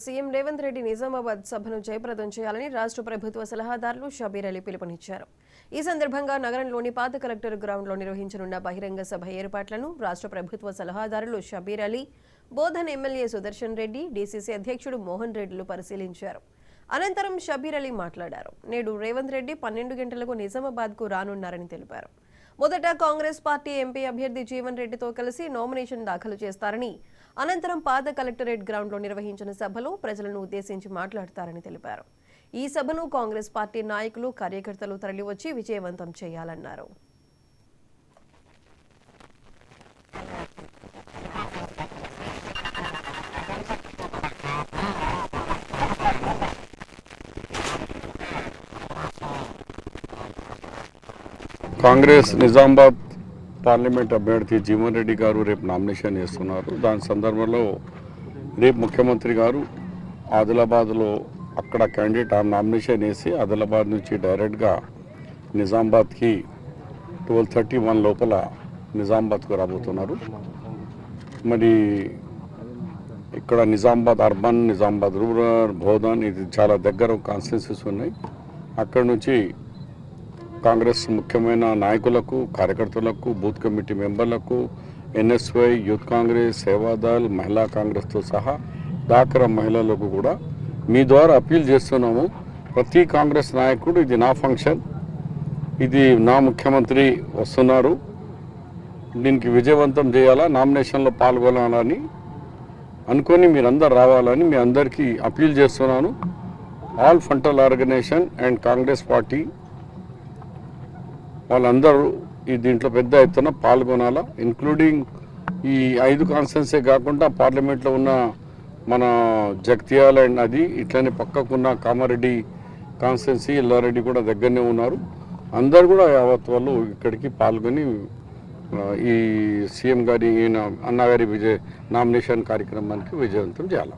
CM Revanth Reddy Nizamabad సభను జయప్రదం చేయాలని రాష్ట్ర ప్రభుత్వ సలహాదారులు షబీర్ అలీ పిలుపునిచ్చారు. ఈ సందర్భంగా నగరంలోని పాత కలెక్టర్ గ్రౌండ్లో నిర్వహించనున్న బహిరంగ సభ ఏర్పాట్లను రాష్ట్ర ప్రభుత్వ సలహాదారులు షబీర్ అలీ, బోధన్ ఎమ్మెల్యే సుదర్శన్ రెడ్డి, డీసీసీ అధ్యక్షుడు మోహన్ రెడ్డిలు పరిశీలించారు. అనంతరం షబీర్ అలీ మాట్లాడారు. నేడు రేవంత్ రెడ్డి 12 గంటలకు నిజామాబాద్కు రానున్నారని తెలిపారు. మొదట కాంగ్రెస్ పార్టీ ఎంపీ అభ్యర్థి జీవన్ రెడ్డితో కలిసి నామినేషన్ దాఖలు చేస్తారని, అనంతరం పాత కలెక్టరేట్ గ్రౌండ్లో నిర్వహించిన సభలో ప్రజలను ఉద్దేశించి మాట్లాడతారని తెలిపారు. ఈ సభను కాంగ్రెస్ పార్టీ నాయకులు, కార్యకర్తలు తరలివచ్చి విజయవంతం చేయాలన్నారు. కాంగ్రెస్ నిజామాబాద్ పార్లమెంట్ అభ్యర్థి జీవన్ రెడ్డి గారు రేపు నామినేషన్ చేస్తున్నారు. దాని సందర్భంలో రేపు ముఖ్యమంత్రి గారు ఆదిలాబాద్లో అక్కడ క్యాండిడేట్ నామినేషన్ వేసి ఆదిలాబాద్ నుంచి డైరెక్ట్గా నిజామాబాద్కి 12:31 లోపల నిజామాబాద్కు రాబోతున్నారు. మరి ఇక్కడ నిజామాబాద్ అర్బన్, నిజామాబాద్ రూరల్, బోధన్ ఇది చాలా దగ్గర కాన్స్టిట్యున్సీస్ ఉన్నాయి. అక్కడ నుంచి కాంగ్రెస్ ముఖ్యమైన నాయకులకు, కార్యకర్తలకు, బూత్ కమిటీ మెంబర్లకు, ఎన్ఎస్వై, యూత్ కాంగ్రెస్, సేవాదల్, మహిళా కాంగ్రెస్తో సహా డాక్రా మహిళలకు కూడా మీ ద్వారా అప్పీల్ చేస్తున్నాము. ప్రతి కాంగ్రెస్ నాయకుడు ఇది నా ఫంక్షన్, ఇది నా ముఖ్యమంత్రి వస్తున్నారు, దీనికి విజయవంతం చేయాలా, నామినేషన్లో పాల్గొనాలని అనుకొని మీరందరూ రావాలని మీ అందరికీ అప్పీల్ చేస్తున్నాను. All frontal organisation and Congress party వాళ్ళందరూ ఈ దీంట్లో పెద్ద ఎత్తున పాల్గొనాలా. ఇంక్లూడింగ్ ఈ 5 కాన్స్టిట్యున్సీ కాకుండా పార్లమెంట్లో ఉన్న మన జగిత్యాల అండ్ అది ఇట్లనే పక్కకున్న కామారెడ్డి కాన్స్టిట్యున్సీ, ఎల్లారెడ్డి కూడా దగ్గరనే ఉన్నారు. అందరు కూడా యావత్ వాళ్ళు ఇక్కడికి పాల్గొని ఈ సీఎం గారి అన్నగారి నామినేషన్ కార్యక్రమానికి విజయవంతం చేయాలి.